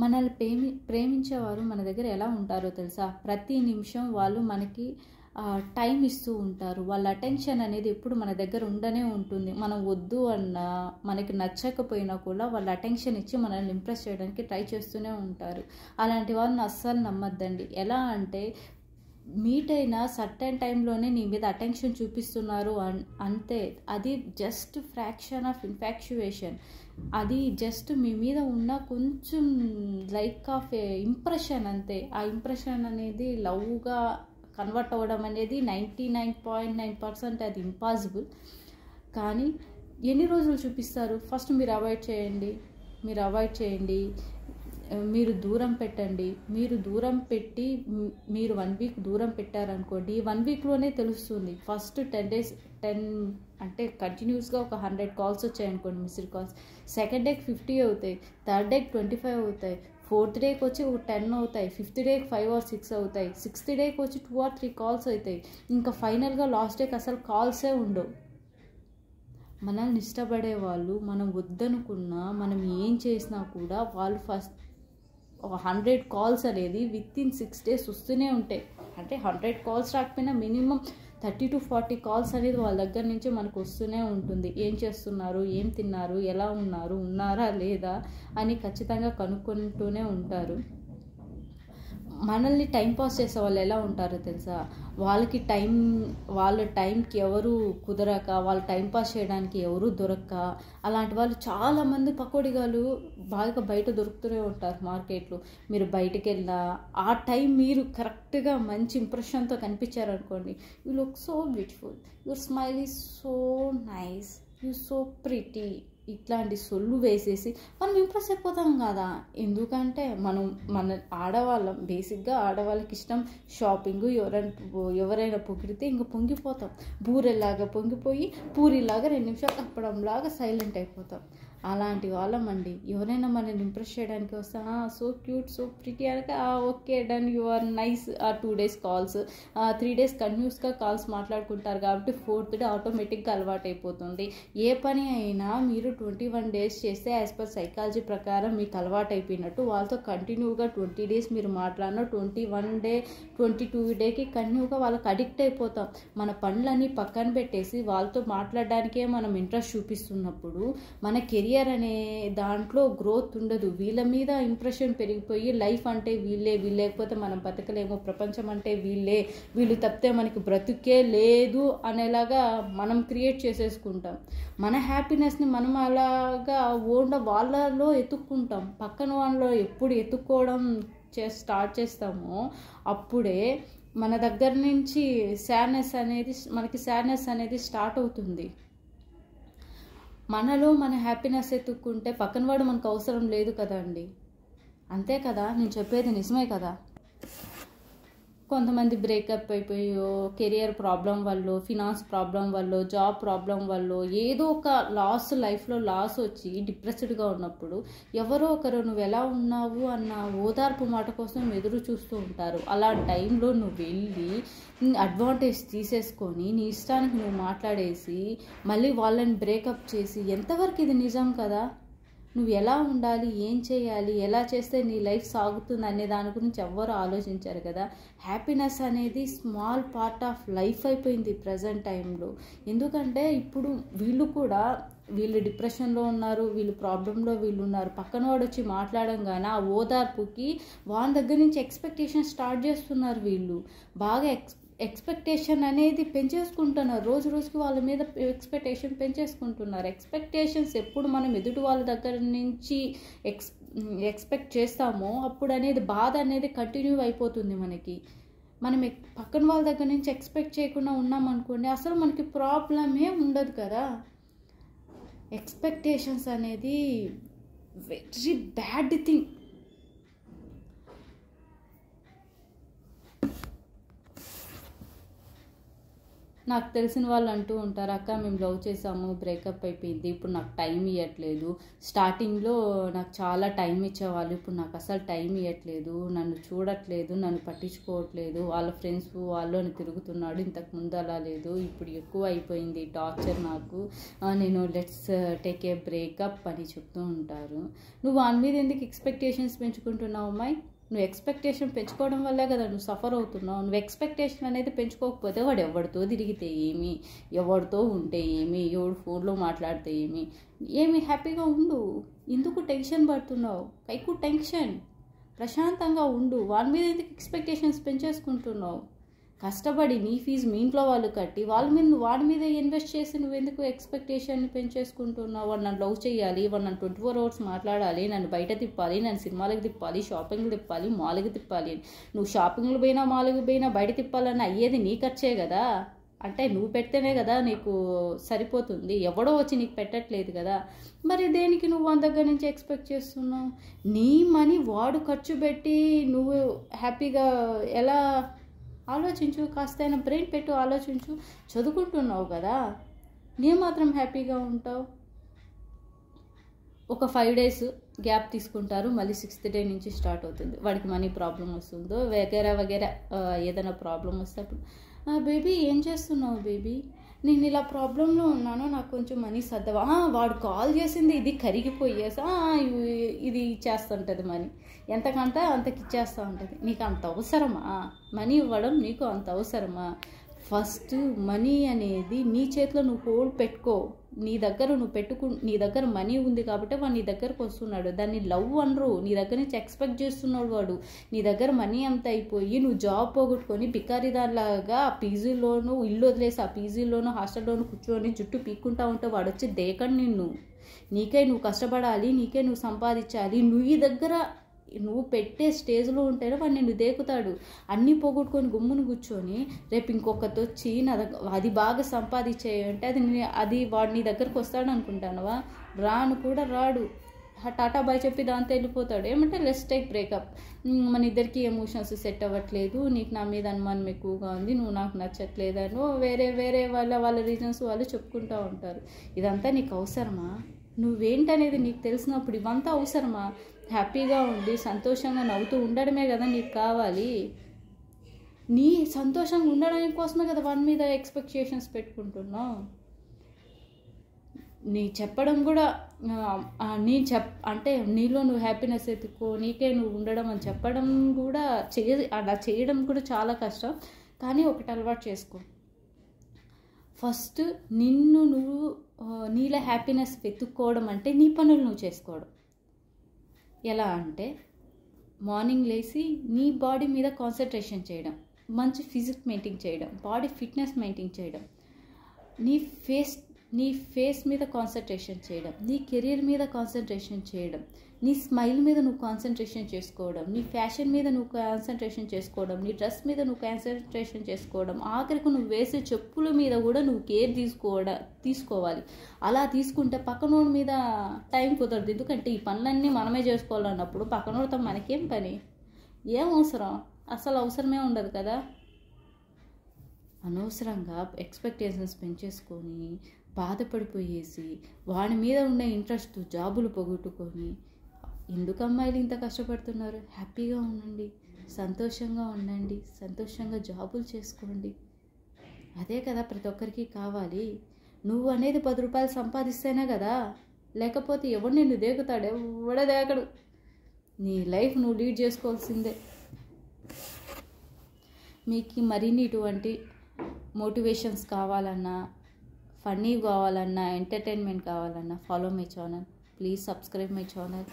మనల్ని ప్రేమించేవారు మన దగ్గర ఎలా ఉంటారో తెలుసా? ప్రతి నిమిషం వాళ్ళు మనకి టైం ఇస్తూ ఉంటారు. వాళ్ళ అటెన్షన్ అనేది ఎప్పుడు మన దగ్గర ఉండనే ఉంటుంది. మనం వద్దు అన్నా, మనకి నచ్చకపోయినా కూడా వాళ్ళ అటెన్షన్ ఇచ్చి మనల్ని ఇంప్రెస్ చేయడానికి ట్రై చేస్తూనే ఉంటారు. అలాంటి వాళ్ళని అస్సలు నమ్మద్దండి. ఎలా అంటే మీట్ అయిన సర్టెన్ టైంలోనే నీ మీద అటెన్షన్ చూపిస్తున్నారు అంతే. అది జస్ట్ ఫ్రాక్షన్ ఆఫ్ ఇన్ఫాక్చుయేషన్. అది జస్ట్ మీ మీద ఉన్న కొంచెం లైక్ ఆఫ్ ఇంప్రెషన్ అంతే. ఆ ఇంప్రెషన్ అనేది లవ్గా కన్వర్ట్ అవ్వడం అనేది 99.9% అది ఇంపాసిబుల్. కానీ ఎన్ని రోజులు చూపిస్తారు? ఫస్ట్ మీరు అవాయిడ్ చేయండి, మీరు దూరం పెట్టండి. మీరు దూరం పెట్టి మీరు 1 వీక్ దూరం పెట్టారనుకోండి, 1 వీక్లోనే తెలుస్తుంది. ఫస్ట్ 10 days అంటే కంటిన్యూస్గా ఒక 100 కాల్స్ వచ్చాయనుకోండి, మిస్డ్ కాల్స్. సెకండ్ డేకి 50 అవుతాయి, థర్డ్ డేకి 25 అవుతాయి, ఫోర్త్ డేకి వచ్చి 10 అవుతాయి, ఫిఫ్త్ డేకి 5 or 6 అవుతాయి, సిక్స్త్ డేకి వచ్చి 2 or 3 కాల్స్ అవుతాయి. ఇంకా ఫైనల్గా లాస్ట్ డేకి అసలు కాల్సే ఉండవు. మనల్ని ఇష్టపడే వాళ్ళు మనం వద్దనుకున్నా, మనం ఏం చేసినా కూడా వాళ్ళు ఫస్ట్ 100 కాల్స్ అనేది విత్ ఇన్ 6 days వస్తూనే ఉంటాయి. అంటే 100 కాల్స్ రాకపోయినా మినిమం 30 to 40 కాల్స్ అనేది వాళ్ళ దగ్గర నుంచి మనకు వస్తూనే ఉంటుంది. ఏం చేస్తున్నారు, ఏం తిన్నారు, ఎలా ఉన్నారు, ఉన్నారా లేదా అని ఖచ్చితంగా కనుక్కుంటూనే ఉంటారు. మనల్ని టైం పాస్ చేసే వాళ్ళు ఎలా ఉంటారో తెలుసా? వాళ్ళ టైంకి ఎవరు కుదరక, వాళ్ళు టైం పాస్ చేయడానికి ఎవరు దొరక్క, అలాంటి వాళ్ళు చాలామంది పకోడిగాలు బాగా బయట దొరుకుతూనే ఉంటారు మార్కెట్లో. మీరు బయటకు వెళ్ళినా ఆ టైం మీరు కరెక్ట్గా మంచి ఇంప్రెషన్తో కనిపించారనుకోండి, you look so beautiful, your smile is so nice, you so pretty, ఇట్లాంటి సొల్లు వేసేసి మనం ఇంప్రెస్ అయిపోతాం కదా. ఎందుకంటే మన ఆడవాళ్ళం, బేసిక్గా ఆడవాళ్ళకి ఇష్టం షాపింగ్. ఎవరైనా పొగిడితే ఇంక పొంగిపోతాం, బూరెలాగా పొంగిపోయి పూరిలాగా 2 నిమిషాలు అప్పడంలాగా సైలెంట్ అయిపోతాం. అలాంటి వాళ్ళమండి. ఎవరైనా మనల్ని ఇంప్రెస్ చేయడానికి వస్తా సో క్యూట్, సో ప్రిటీ అనక okay done, you are nice. 2 days calls, 3 days కంటిన్యూస్గా కాల్స్ మాట్లాడుకుంటారు కాబట్టి 4th day ఆటోమేటిక్గా అలవాటు అయిపోతుంది. ఏ పని అయినా మీరు 21 days చేస్తే యాజ్ పర్ సైకాలజీ ప్రకారం మీకు అలవాటు అయిపోయినట్టు, వాళ్ళతో కంటిన్యూగా 20 days మీరు మాట్లాడిన 22 డేకి కంటిన్యూగా వాళ్ళకి అడిక్ట్ అయిపోతాం. మన పనులన్నీ పక్కన పెట్టేసి వాళ్ళతో మాట్లాడడానికే మనం ఇంట్రెస్ట్ చూపిస్తున్నప్పుడు మన కెరియర్ అనే దాంట్లో గ్రోత్ ఉండదు. వీళ్ళ మీద ఇంప్రెషన్ పెరిగిపోయి లైఫ్ అంటే వీళ్ళు లేకపోతే మనం బతకలేము, ప్రపంచం అంటే వీళ్ళు తప్పితే మనకి బ్రతుకే లేదు అనేలాగా మనం క్రియేట్ చేసేసుకుంటాం. మన హ్యాపీనెస్ని మనం అలాగా వాళ్ళలో ఎత్తుక్కుంటాం. పక్కన వాళ్ళలో ఎప్పుడు ఎత్తుక్కోవడం స్టార్ట్ చేస్తామో అప్పుడే మన దగ్గర నుంచి మనకి సాడ్నెస్ అనేది స్టార్ట్ అవుతుంది. మనలో మన హ్యాపీనెస్ ఎత్తుక్కుంటే పక్కనవాడు మనకు అవసరం లేదు కదండి. అంతే కదా, నేను చెప్పేది నిజమే కదా. కొంతమంది బ్రేకప్ అయిపోయో, కెరియర్ ప్రాబ్లం వల్ల, ఫినాన్స్ ప్రాబ్లం వల్ల, జాబ్ ప్రాబ్లం వల్ల, ఏదో ఒక లైఫ్లో లాస్ వచ్చి డిప్రెస్డ్గా ఉన్నప్పుడు ఎవరో ఒకరు నువ్వు ఎలా ఉన్నావు అన్న ఓదార్పు మాట కోసం ఎదురు చూస్తూ ఉంటారు. అలా టైంలో నువ్వు వెళ్ళి అడ్వాంటేజ్ తీసేసుకొని నీ ఇష్టానికి నువ్వు మాట్లాడేసి మళ్ళీ వాళ్ళని బ్రేకప్ చేసి, ఎంతవరకు ఇది నిజం కదా? నువ్వు ఎలా ఉండాలి, ఏం చేయాలి, ఎలా చేస్తే నీ లైఫ్ సాగుతుంది అనే దాని గురించి ఎవ్వరూ ఆలోచించారు కదా. హ్యాపీనెస్ అనేది స్మాల్ పార్ట్ ఆఫ్ లైఫ్ అయిపోయింది ప్రజెంట్ టైంలో. ఎందుకంటే ఇప్పుడు వీళ్ళు డిప్రెషన్లో ఉన్నారు, వీళ్ళు ప్రాబ్లంలో వీళ్ళు ఉన్నారు. పక్కన వాడు వచ్చి మాట్లాడంగానే ఆ ఓదార్పుకి వాళ్ళ దగ్గర నుంచి ఎక్స్పెక్టేషన్ స్టార్ట్ చేస్తున్నారు. వీళ్ళు బాగా ఎక్స్పెక్టేషన్ అనేది పెంచేసుకుంటున్నారు. రోజు రోజుకి వాళ్ళ మీద ఎక్స్పెక్టేషన్ పెంచేసుకుంటున్నారు. ఎక్స్పెక్టేషన్స్ ఎప్పుడు మనం ఎదుటి వాళ్ళ దగ్గర నుంచి ఎక్స్పెక్ట్ చేస్తామో అప్పుడు అనేది బాధ అనేది కంటిన్యూ అయిపోతుంది మనకి. మనం పక్కన వాళ్ళ దగ్గర నుంచి ఎక్స్పెక్ట్ చేయకుండా ఉన్నామనుకోండి, అసలు మనకి ప్రాబ్లమే ఉండదు కదా. ఎక్స్పెక్టేషన్స్ అనేది వెరీ బ్యాడ్ థింగ్. నాకు తెలిసిన వాళ్ళు అంటూ ఉంటారు, అక్క మేము లవ్ చేసాము, బ్రేకప్ అయిపోయింది, ఇప్పుడు నాకు టైం ఇవ్వట్లేదు. స్టార్టింగ్లో నాకు చాలా టైం ఇచ్చేవాళ్ళు, ఇప్పుడు నాకు అసలు టైం ఇవ్వట్లేదు, నన్ను చూడట్లేదు, నన్ను పట్టించుకోవట్లేదు, వాళ్ళ ఫ్రెండ్స్ వాళ్ళు అని తిరుగుతున్నాడు, ఇంతకుముందు అలా లేదు, ఇప్పుడు ఎక్కువ అయిపోయింది టార్చర్ నాకు, నేను లెట్స్ టేక్ ఏ బ్రేకప్ అని చెప్తూ ఉంటారు. నువ్వు వాని మీద ఎందుకు ఎక్స్పెక్టేషన్స్ పెంచుకుంటున్నావు అమ్మాయి? నువ్వు ఎక్స్పెక్టేషన్ పెంచుకోవడం వల్లే కదా నువ్వు సఫర్ అవుతున్నావు. నువ్వు ఎక్స్పెక్టేషన్ అనేది పెంచుకోకపోతే వాడు ఎవరితో తిరిగితే ఏమి, ఎవరితో ఉంటే ఏమి, ఎవడు ఫోన్లో మాట్లాడితే ఏమి హ్యాపీగా ఉండు. ఎందుకు టెన్షన్ పడుతున్నావు? కైకు టెన్షన్, ప్రశాంతంగా ఉండు. వాడి మీద ఎందుకు ఎక్స్పెక్టేషన్స్ పెంచేసుకుంటున్నావు? కష్టపడి నీ ఫీజు మీ ఇంట్లో వాళ్ళు కట్టి వాడి మీద ఇన్వెస్ట్ చేసి నువ్వెందుకు ఎక్స్పెక్టేషన్ పెంచేసుకుంటున్నావు? వాడు నన్ను లవ్ చేయాలి, వాడు నన్ను 24 hours మాట్లాడాలి, నన్ను బయట తిప్పాలి, నన్ను సినిమాలకు తిప్పాలి, షాపింగ్లు తిప్పాలి, మాల్కి తిప్పాలి. నువ్వు షాపింగ్లు పోయినా మాల్కి పోయినా బయట తిప్పాలన్నా అయ్యేది నీ ఖర్చే కదా. అంటే నువ్వు పెడితేనే కదా నీకు సరిపోతుంది, ఎవడో వచ్చి నీకు పెట్టట్లేదు కదా. మరి దేనికి నువ్వు వాళ్ళ దగ్గర నుంచి ఎక్స్పెక్ట్ చేస్తున్నావు? నీ మనీ వాడు ఖర్చు పెట్టి నువ్వు హ్యాపీగా ఎలా ఆలోచించు, కాస్తైనా బ్రెయిన్ పెట్టు, ఆలోచించు. చదువుకుంటున్నావు కదా, నీ మాత్రం హ్యాపీగా ఉంటావు. ఒక 5 days గ్యాప్ తీసుకుంటారు, మళ్ళీ 6th day నుంచి స్టార్ట్ అవుతుంది. వాడికి మనీ ప్రాబ్లం వస్తుందో వగేరా ఏదైనా ప్రాబ్లం వస్తే అప్పుడు బేబీ ఏం చేస్తున్నావు బేబీ, నేను ఇలా ప్రాబ్లంలో ఉన్నాను, నాకు కొంచెం మనీ సర్దవా. వాడు కాల్ చేసింది ఇది కరిగిపోయేసా, ఇది ఇచ్చేస్తుంటుంది మనీ, ఎంతకంటే అంతకి ఇచ్చేస్తూ ఉంటుంది. నీకు అంత అవసరమా? మనీ ఇవ్వడం నీకు అంత అవసరమా? ఫస్ట్ మనీ అనేది నీ చేతిలో నువ్వు హోల్డ్ పెట్టుకో. నీ దగ్గర నీ దగ్గర మనీ ఉంది కాబట్టి వాడు నీ దగ్గరకు వస్తున్నాడు. దాన్ని లవ్ అనరు. నీ దగ్గర నుంచి ఎక్స్పెక్ట్ చేస్తున్నాడు వాడు. నీ దగ్గర మనీ అంతా అయిపోయి నువ్వు జాబ్ పోగొట్టుకొని బికారీ దానిలాగా ఆ పీజీలోనూ ఇల్లు వదిలేసి ఆ పీజీలోనూ హాస్టల్లోనూ కూర్చొని జుట్టు పీక్కుంటా ఉంటే వాడు వచ్చి దేకండి నిన్ను. నీకే నువ్వు కష్టపడాలి, నీకే నువ్వు సంపాదించాలి. నువ్వు పెట్టే స్టేజ్లో ఉంటేనే వాడు నిన్ను దేకుతాడు. అన్నీ పోగొట్టుకొని గుమ్మును కూర్చొని రేపు ఇంకొకటి వచ్చి అది బాగా సంపాదించేయంటే అది వాడు నీ దగ్గరకు వస్తాడు అనుకుంటానవా? రాను కూడా రాడు. టాటా బాయ్ చెప్పి దాంతో వెళ్ళిపోతాడు. ఏమంటే లెట్స్ టేక్ బ్రేకప్, మన ఇద్దరికి ఎమోషన్స్ సెట్ అవ్వట్లేదు, నీకు నా మీద అనుమానం ఎక్కువగా ఉంది, నువ్వు నాకు నచ్చట్లేదని వేరే వాళ్ళ రీజన్స్ వాళ్ళు చెప్పుకుంటూ ఉంటారు. ఇదంతా నీకు అవసరమా? నువ్వేంటనేది నీకు తెలిసినప్పుడు ఇవంతా అవసరమా? హ్యాపీగా ఉండి సంతోషంగా నవ్వుతూ ఉండడమే కదా నీకు కావాలి. నీ సంతోషంగా ఉండడం కోసమే కదా వాడి మీద ఎక్స్పెక్టేషన్స్ పెట్టుకుంటున్నావు. నీ చెప్పడం కూడా అంటే నీలో నువ్వు హ్యాపీనెస్ ఎత్తుకో, నీకే నువ్వు ఉండడం అని చెప్పడం కూడా అలా చేయడం కూడా చాలా కష్టం. కానీ ఒకటి అలవాటు చేసుకో, ఫస్ట్ నువ్వు నీలో హ్యాపీనెస్ వెతుక్కోవడం అంటే నీ పనులు నువ్వు చేసుకోవడం. ఎలా అంటే మార్నింగ్ లేచి నీ బాడీ మీద కాన్సన్ట్రేషన్ చేయడం, మంచి ఫిజిక్ మెయింటైన్ చేయడం, బాడీ ఫిట్నెస్ మెయింటైన్ చేయడం, నీ ఫేస్ మీద కాన్సన్ట్రేషన్ చేయడం, నీ కెరీర్ మీద కాన్సన్ట్రేషన్ చేయడం, నీ స్మైల్ మీద నువ్వు కాన్సన్ట్రేషన్ చేసుకోవడం, నీ ఫ్యాషన్ మీద నువ్వు కాన్సన్ట్రేషన్ చేసుకోవడం, నీ డ్రెస్ మీద నువ్వు కాన్సన్ట్రేషన్ చేసుకోవడం, ఆఖరికి నువ్వు వేసే చెప్పుల మీద కూడా నువ్వు కేర్ తీసుకోవాలి. అలా తీసుకుంటే పక్కనోడి మీద టైం కుదరదు. ఎందుకంటే ఈ పనులన్నీ మనమే చేసుకోవాలన్నప్పుడు పక్కనోడితో మనకేం పని, ఏం అవసరం? అసలు అవసరమే ఉండదు కదా. అనవసరంగా ఎక్స్పెక్టేషన్స్ పెంచేసుకొని బాధపడిపోయేసి వాడి మీద ఉన్న ఇంట్రెస్ట్ జాబులు పోగొట్టుకొని ఎందుకు అమ్మాయిలు ఇంత కష్టపడుతున్నారు? హ్యాపీగా ఉండండి, సంతోషంగా ఉండండి, సంతోషంగా జాబులు చేసుకోండి. అదే కదా ప్రతి ఒక్కరికి కావాలి. నువ్వు అనేది 10 రూపాయలు సంపాదిస్తేనే కదా, లేకపోతే ఎవడు నిన్ను దేకుతాడు? ఎవడ దేకడు. నీ లైఫ్ నువ్వు లీడ్ చేసుకోవాల్సిందే. మీకు మరిన్ని ఇటువంటి మోటివేషన్స్ కావాలన్నా, ఫన్నీ కావాలన్నా, ఎంటర్టైన్మెంట్ కావాలన్నా follow my channel. Please subscribe my channel.